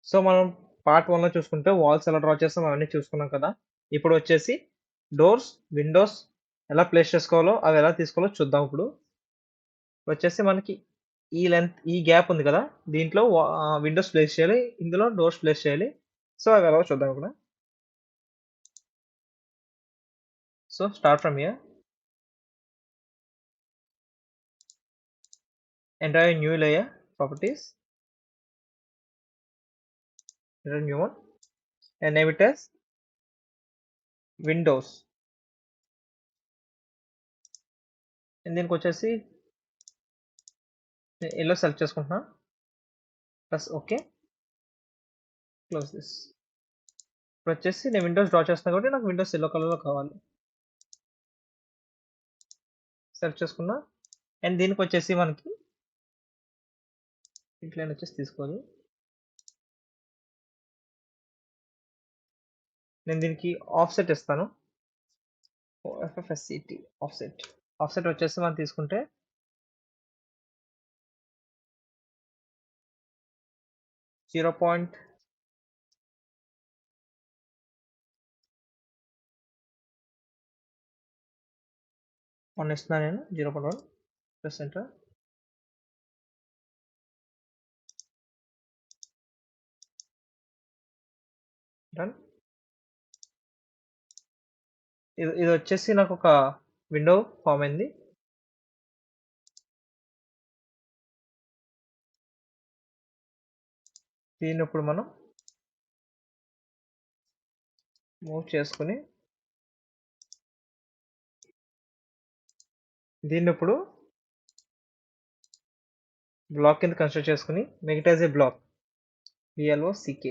So మనం part 1 లో చూసుకుంటే వాల్స్ ఎలా డ్రా చేస్తాం అవన్నీ చూసుకున్నాం కదా. ఇప్పుడు వచ్చేసి డోర్స్, విండోస్ ఎలా ప్లేస్ చేసుకోవాలో అవి ఎలా తీసుకోవాలో చూద్దాం ఇప్పుడు. వచ్చేసి మనకి ఈ గ్యాప్ ఉంది కదా, దీంట్లో విండోస్ ప్లేస్ చేయాలి, ఇందులో డోర్స్ ప్లేస్ చేయాలి. సో అవి ఎలా చూద్దాం ఇప్పుడు. So start from here, enter a new layer, properties, enter a new one and name it as windows. And దీనికి వచ్చేసి ఇలా సెలెక్ట్ చేసుకుంటున్నా, ప్లస్ ఓకే, క్లోజ్ దిస్. ఇప్పుడు వచ్చేసి నేను విండోస్ డ్రా చేస్తున్నా కాబట్టి నాకు విండోస్ ఎల్లో కలర్లో కావాలి. సెలెక్ట్ చేసుకున్నా. అండ్ దీనికి వచ్చేసి మనకి ఇంక్లైన్ వచ్చేసి తీసుకోవాలి. నేను దీనికి ఆఫ్సెట్ ఇస్తాను, FFSCT ఆఫ్సెట్. ఆఫ్సెట్ వచ్చేసి మనం తీసుకుంటే 0.1 ఇస్తున్నా నేను, 0.1 ప్లస్ ఎంటర్. డన్. ఇది వచ్చేసి నాకు ఒక విండో ఫామ్ అయింది. దీన్ని ఇప్పుడు మనం మూవ్ చేసుకుని దీన్ని ఇప్పుడు బ్లాక్ కింద కన్స్ట్రక్ట్ చేసుకుని make it as a block, BLOCK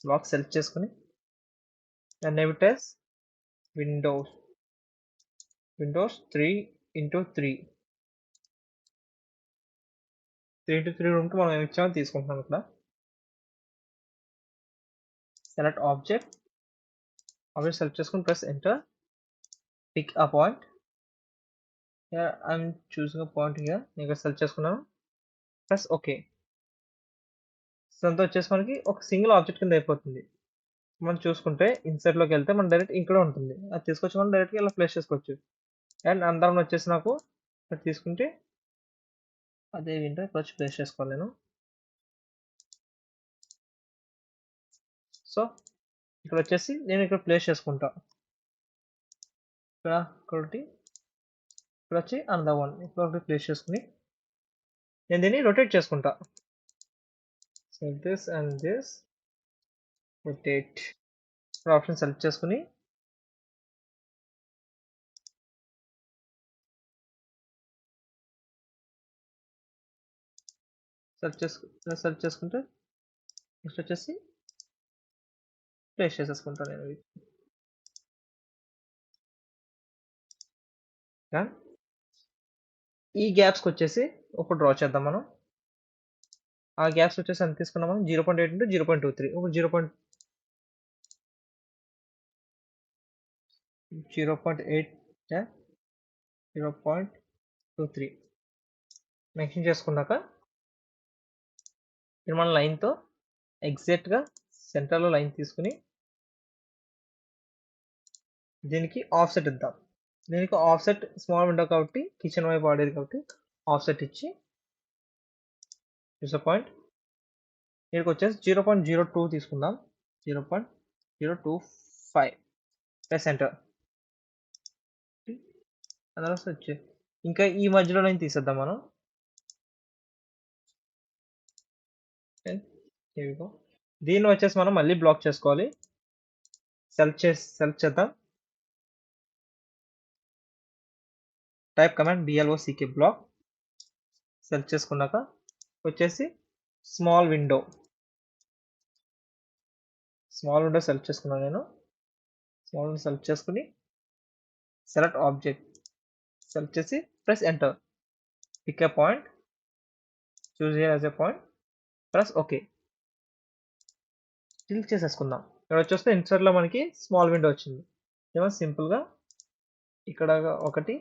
block select చేసుకుని and name it as windows 3x3 room కి మనం ఏమి ఇచ్చామో తీసుకుంటున్నాం ఇక్కడ. సెలెక్ట్ ఆబ్జెక్ట్ సెలెక్ట్ చేసుకుని press enter, pick a point. I'm choosing a point here, నేను ఇక్కడ సెలెక్ట్ చేసుకున్నాను, ప్రెస్ ఓకే. దాంతో వచ్చేసి మనకి ఒక సింగిల్ ఆబ్జెక్ట్ కింద అయిపోతుంది. మనం చూసుకుంటే ఇన్సర్ట్ లోకి వెళ్తే మనం డైరెక్ట్ ఇక్కడ ఉంటుంది, అది తీసుకొచ్చి మనం డైరెక్ట్ ఇలా ప్లేస్ చేసుకోవచ్చు. అండ్ అందరం వచ్చేసి నాకు ఇక్కడ తీసుకుంటే అదే విండో ఇక్కడ వచ్చి ప్లేస్ చేసుకోవాలి నేను. సో ఇక్కడ వచ్చేసి నేను ఇక్కడ ప్లేస్ చేసుకుంటా, ఇక్కడ ఒకటి, ఇక్కడ వచ్చి అనదర్ వన్, ఇక్కడ ఒకటి ప్లేస్ చేసుకుని నేను దీన్ని రొటేట్ చేసుకుంటా. So this and this rotate option select చేసుకుని సెలెక్ట్ చేసుకుంటే నెక్స్ట్ వచ్చేసి ప్లేస్ చేసేసుకుంటాను నేను. ఈ గ్యాప్స్కి వచ్చేసి ఒక డ్రా చేద్దాం మనం. ఆ గ్యాప్స్ వచ్చేసి ఎంత తీసుకున్నాం మనం, 0.8 into 0.23. ఇప్పుడు 0.23 మెన్షన్ చేసుకున్నాక ఇప్పుడు మన లైన్తో ఎగ్జాక్ట్గా సెంటర్లో లైన్ తీసుకుని దీనికి ఆఫ్సెట్ ఇద్దాం. దీనికి ఆఫ్సెట్ స్మాల్ విండో కాబట్టి కిచెన్ వైపు వాడేది కాబట్టి ఆఫ్సెట్ ఇచ్చి పాయింట్ దీనికి వచ్చేసి 0.02 తీసుకుందాం, 0.025 ప్లస్ ఎంటర్. అలా వచ్చి ఇంకా ఈ మధ్యలో లైన్ తీసేద్దాం మనం. దీన్ని వచ్చేసి మనం మళ్ళీ బ్లాక్ చేసుకోవాలి. సెలెక్ట్ చేద్దాం, type command BLOCK block. Select చేసుకున్నాక వచ్చేసి స్మాల్ విండో సెలెక్ట్ చేసుకున్నాను నేను. స్మాల్ విండో సెలెక్ట్ చేసుకుని సెలెక్ట్ ఆబ్జెక్ట్ సెలెక్ట్ చేసి press enter, pick a point, choose here as a point, press okay. Click చేసేసుకుందాం. ఇక్కడ వచ్చేస్తే ఇన్సర్ట్ లో మనకి స్మాల్ విండో వచ్చింది. ఏమో సింపుల్ గా ఇక్కడ ఒకటి,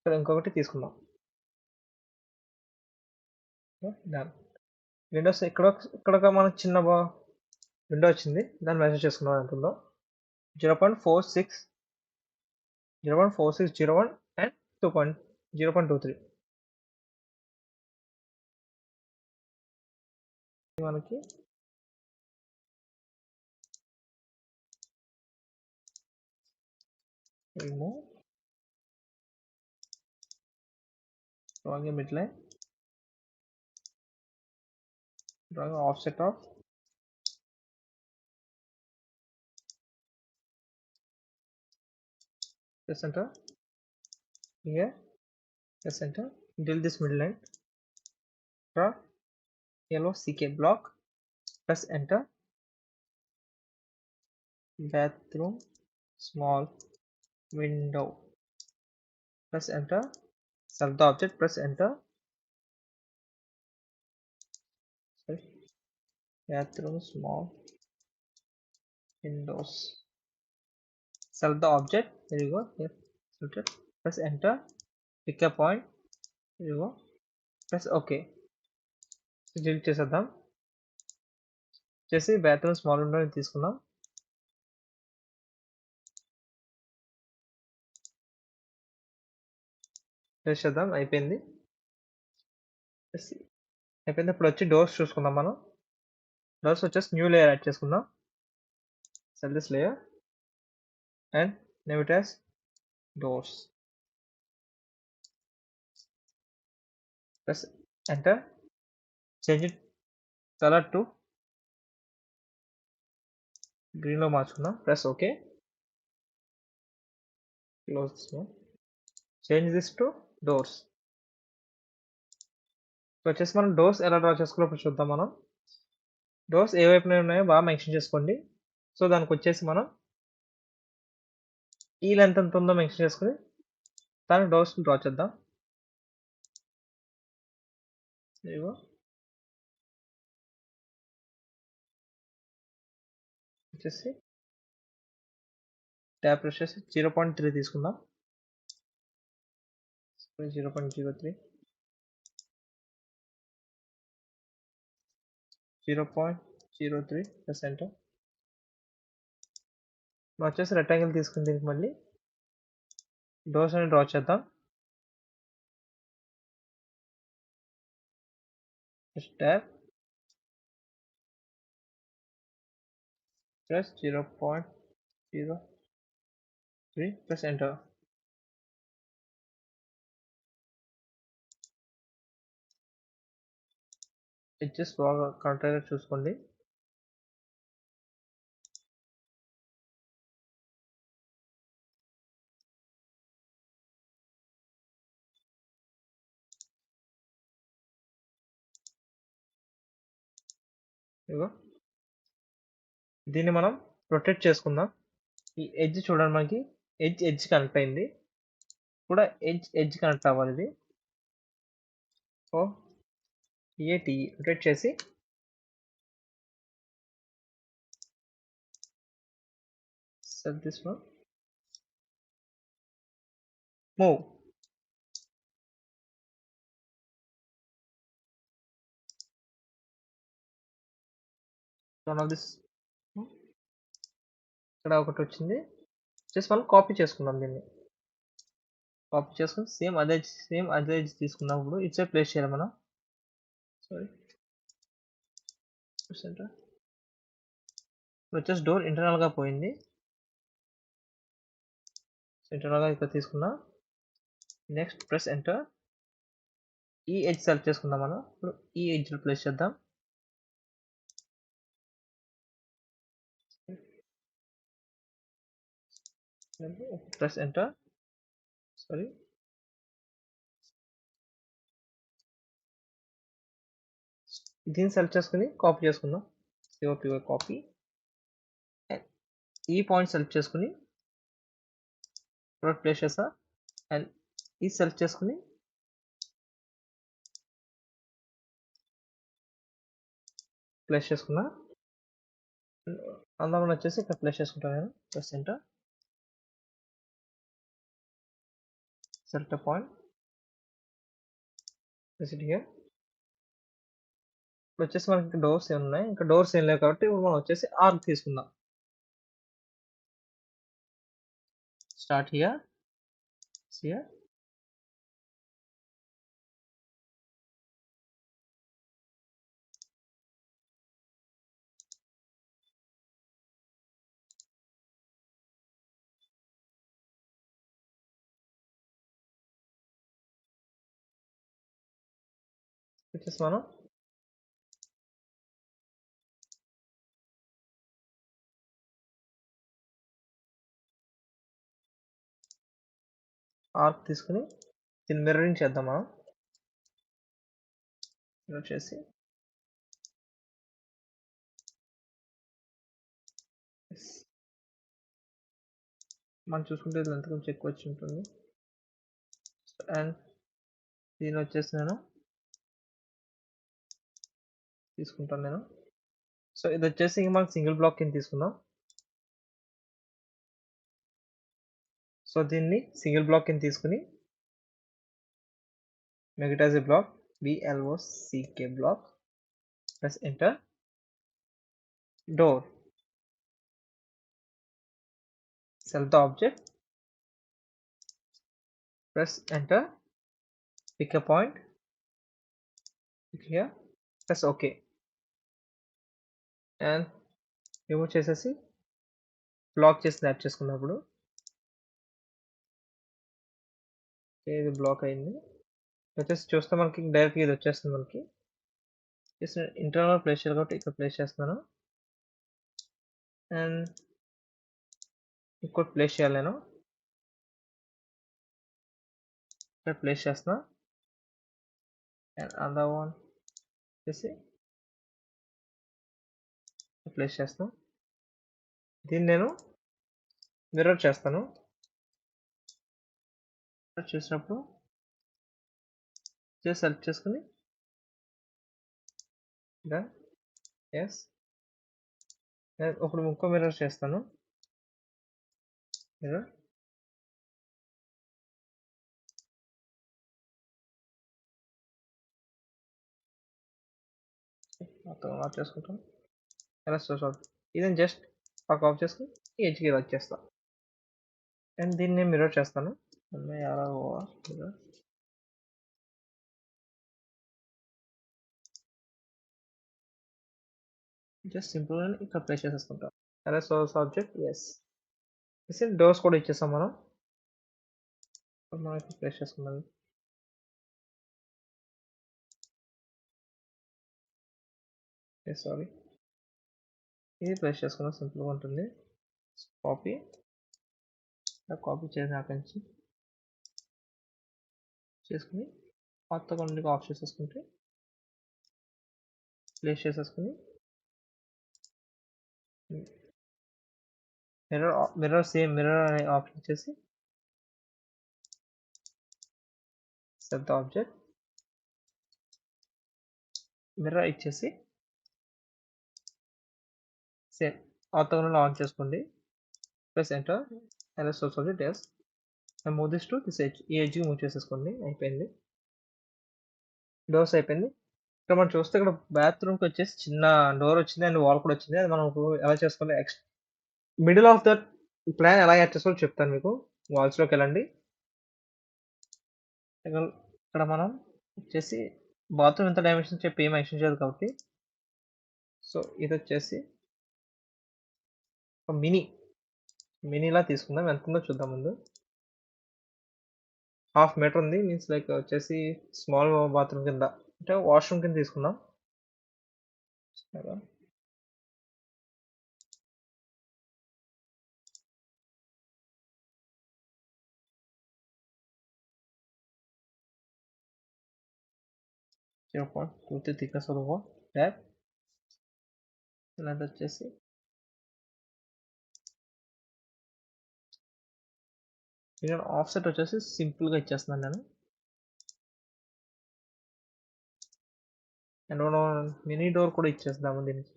ఇక్కడ ఇంకొకటి తీసుకుందాం. డన్. విండోస్ ఇక్కడ మనకు చిన్న విండో వచ్చింది. దాన్ని మెజర్ చేసుకుందాం ఎంత ఉందో. 0.4601 అండ్ 0.23 మనకి remove, drawing a midline, drawing an offset of the center here, the center, delete this midline, draw yellow CK block, press enter, bathroom, small window, press enter, select the object, press enter, sorry, bathroom, small windows, select the object, there you go, here, select it, press enter, pick a point, there you go, press OK. delete చేసేద్దాం. చేసి bathroom small window తీసుకుందాం. Press చేద్దాం. అయిపోయింది. అయిపోయింది. ఇప్పుడు వచ్చి doors చూసుకుందాం మనం. డోర్స్ వచ్చేసి న్యూ లేయర్ యాడ్ చేసుకుందాం. Select this layer and name it as doors. Press enter. Change it colour to green లో మార్చుకుందాం. Press okay. Close this one. Change this to doors. వచ్చేసి మనం డోర్స్ ఎలా డ్రా చేసుకోవాలో ఇప్పుడు చూద్దాం మనం. డోర్స్ ఏ వైపున ఉన్నాయో బాగా మెన్షన్ చేసుకోండి. సో దానికి వచ్చేసి మనం ఈ లెంత్ ఎంత ఉందో మెన్షన్ చేసుకుని దానికి డోర్స్ డ్రా చేద్దాం. ఇదిగో వచ్చేసి ట్యాప్ ప్రెస్ చేసి 0.3 తీసుకుందాం. 0.03 0.03 ప్లస్ ఎంటర్. వచ్చేసి రెక్టాంగిల్ తీసుకుని దీనికి మళ్ళీ డోర్స్ అని డ్రా చేద్దాం. Tap plus 0.03 plus enter. Edges బాగా కరెక్ట్గా చూసుకోండి. ఇదిగో దీన్ని మనం రొటేట్ చేసుకుందాం. ఈ ఎడ్జ్ చూడండి, మనకి ఎడ్జ్ కనెక్ట్ అయింది కూడా. ఎడ్జ్ కనెక్ట్ అవ్వాలి ఇది. సో టి రొటేట్ చేసి set this one, move. One of this ఇక్కడ ఒకటి వచ్చింది. జస్ట్ మనం కాపీ చేసుకుందాం. దీన్ని కాపీ చేసుకుని సేమ్ అదే తీసుకుందాం. ఇప్పుడు ఇట్సే ప్లేస్ చేయాలి మనం. సారీ సెంటర్ వచ్చేసి డోర్ ఇంటర్నల్ గా పోయింది. ఇంటర్నల్ గా ఇక్కడ తీసుకున్నా. Next press enter. ఈ ఎడ్జ్ సెలెక్ట్ చేసుకుందాం మనం. ఇప్పుడు ఈ ఎడ్జ్ ప్లేస్ చేద్దాం. Press enter. సారీ దీన్ని సెలెక్ట్ చేసుకుని కాపీ చేసుకుందాం. కాపీ ఈ పాయింట్ సెలెక్ట్ చేసుకుని ప్లేస్ చేస్తా. అండ్ ఈ సెలెక్ట్ చేసుకుని ప్లేస్ చేసుకున్నా. అందులో వచ్చేసి ఇక్కడ ప్లేస్ చేసుకుంటాను నేను. Press enter. Select point. Visit here. ఇప్పుడు వచ్చేసి మనకి డోర్స్ ఏమి ఉన్నాయి, ఇంకా డోర్స్ ఏం లేవు కాబట్టి ఇప్పుడు మనం వచ్చేసి ఆర్క్ తీసుకుందాం. Start here, here. వచ్చేసి మనం ఆర్క్ తీసుకుని దీన్ని మిర్రరింగ్ చేద్దాం. మనం మిర్రర్ చేసి మనం చూసుకుంటే ఇది ఎంత కొంచెం ఎక్కువ వచ్చి ఉంటుంది. అండ్ దీని వచ్చేసి నేను తీసుకుంటాను నేను. సో ఇది వచ్చేసి ఇంక మనం సింగిల్ బ్లాక్ కింద తీసుకుందాం. సో దీన్ని సింగిల్ బ్లాక్ కింద తీసుకుని make it as a block, block block, press enter. Door, select the object, press enter, pick a point, click here, press ok, and remove చేసేసి బ్లాక్ చేసి యాడ్ చేసుకున్నప్పుడు ఇది black అయింది. వచ్చేసి చూస్తే మనకి డైరెక్ట్ ఇది వచ్చేస్తుంది. మనకి ఇంటర్నల్ ప్లేస్ చేయాలి కాబట్టి ఇక్కడ ప్లేస్ చేస్తున్నాను. అండ్ ఇంకోటి ప్లేస్ చేయాలి నేను, ఇక్కడ ప్లేస్ చేస్తున్నా. అండ్ అదర్ వన్ వచ్చేసి ప్లేస్ చేస్తాను. దీన్ని నేను మిర్రర్ చేస్తాను. చేసినప్పుడు సెలెక్ట్ చేసుకుని ఎస్, ఇప్పుడు ఇంకో మిర్రర్ చేస్తాను. మిర్రర్ మొత్తం ఆఫ్ చేసుకుంటాం. ఇదని జస్ట్ పక్క ఆఫ్ చేసుకుని ఈ ఎడ్జ్కి వచ్చేస్తాం. అండ్ దీన్ని నేను మిర్రర్ చేస్తాను. మిర్రర్ జస్ట్ సింపుల్ గా ఇక్కడ ప్లేస్ చేసేసుకుంటాం. అలా సోర్స్ ఆబ్జెక్ట్ ఎస్, డోర్స్ కూడా ఇచ్చేస్తాం మనం. మనం ఇక్కడ ప్లేస్ చేసుకున్నాం. సారీ, ఇది ప్లేస్ చేసుకున్నాం. సింపుల్గా ఉంటుంది. కాపీ కాపీ చేసి అక్కడి నుంచి చేసుకుని కొత్త కొన్ని ఆఫ్ చేసేసుకుంటే ప్లేస్ చేసేసుకుని మిర్రర్ సేమ్ మిర్రర్ అనే ఆప్షన్ చేసి సెట్ ద ఆబ్జెక్ట్, మిర్రర్ ఇచ్చేసి సేమ్ ఆర్థోగోనల్ ఆన్ చేసుకోండి. ప్రెస్ ఎంటర్, అలా source object S, move this to this edge, ఈ ఎడ్జ్కి మూవ్ చేసేసుకోండి. అయిపోయింది, డోర్స్ అయిపోయింది. ఇక్కడ మనం చూస్తే ఇక్కడ బాత్రూమ్కి వచ్చేసి చిన్న డోర్ వచ్చింది అండ్ వాల్ కూడా వచ్చింది. అది మనం ఎలా చేసుకోవాలి, మిడిల్ ఆఫ్ దట్ ప్లాన్ ఎలా యాడ్ చేసుకోవాలో చెప్తాను మీకు. వాల్స్లోకి వెళ్ళండి. ఇక్కడ మనం వచ్చేసి బాత్రూమ్ ఎంత డైమెన్షన్ చెప్పి ఏం మెన్షన్ చేయదు కాబట్టి, సో ఇది వచ్చేసి ఒక మినీలా తీసుకుందాం. ఎంత ఉందో చూద్దాం. ముందు 1/2 మీటర్ ఉంది, మీన్స్ లైక్ వచ్చేసి స్మాల్ బాత్రూమ్ కింద, అంటే వాష్రూమ్ కింద తీసుకుందాం. 0.23 thickness of the wall tab. ఇలాంటి వచ్చేసి ఇక్కడ ఆఫ్సెట్ వచ్చేసి సింపుల్గా ఇచ్చేస్తున్నాను నేను. అండ్ మనం మినీ డోర్ కూడా ఇచ్చేద్దాము దీనికి.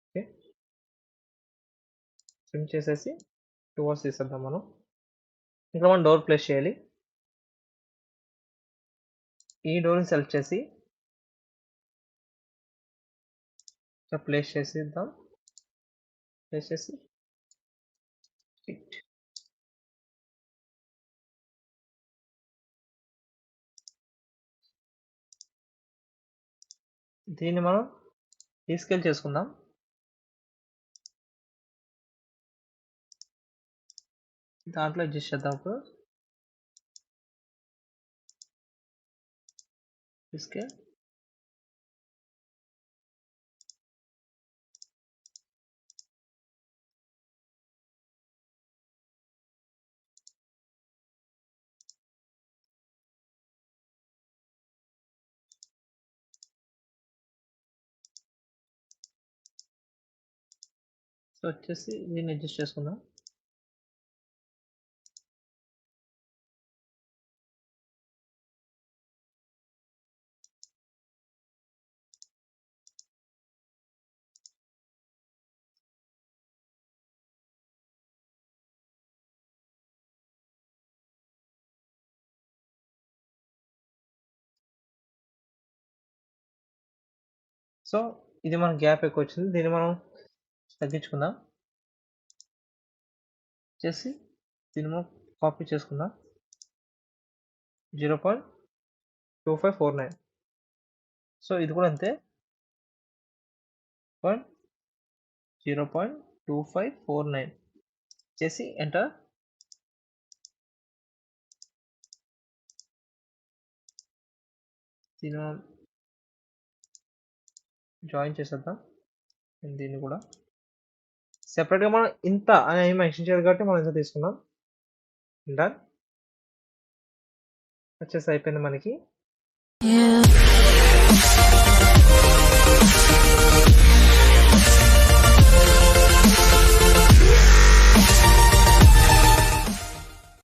ఓకే, ట్రిమ్ చేసేసి 2 వాల్స్ తీసేద్దాం మనం. ఇక్కడ మనం డోర్ ప్లేస్ చేయాలి. ఈ డోర్ని సెలెక్ట్ చేసి ఇట్లా ప్లేస్ చేసేద్దాం. ప్లేస్ చేసి ఫిట్. దీన్ని మనం రీస్కేల్ చేసుకుందాం. దాంట్లో అడ్జస్ట్ చేద్దాం. ఇప్పుడు రీస్కేల్. సో వచ్చేసి దీన్ని అడ్జస్ట్ చేసుకుందాం. సో ఇది మన గ్యాప్ ఎక్కువ వచ్చింది. దీన్ని మనం తగ్గించుకుందాం. చేసి దీన్ని మనం కాపీ చేసుకుందాం. 0.2549. సో ఇది కూడా అంతే. 0.2549 చేసి ఎంటర్. దీన్ని మనం జాయిన్ చేసేద్దాం. దీన్ని కూడా సెపరేట్గా మనం ఇంత అని ఏమి మెన్షన్ చేయాలి కాబట్టి మనం ఇంత తీసుకున్నాం. డన్. వచ్చేసి అయిపోయింది మనకి.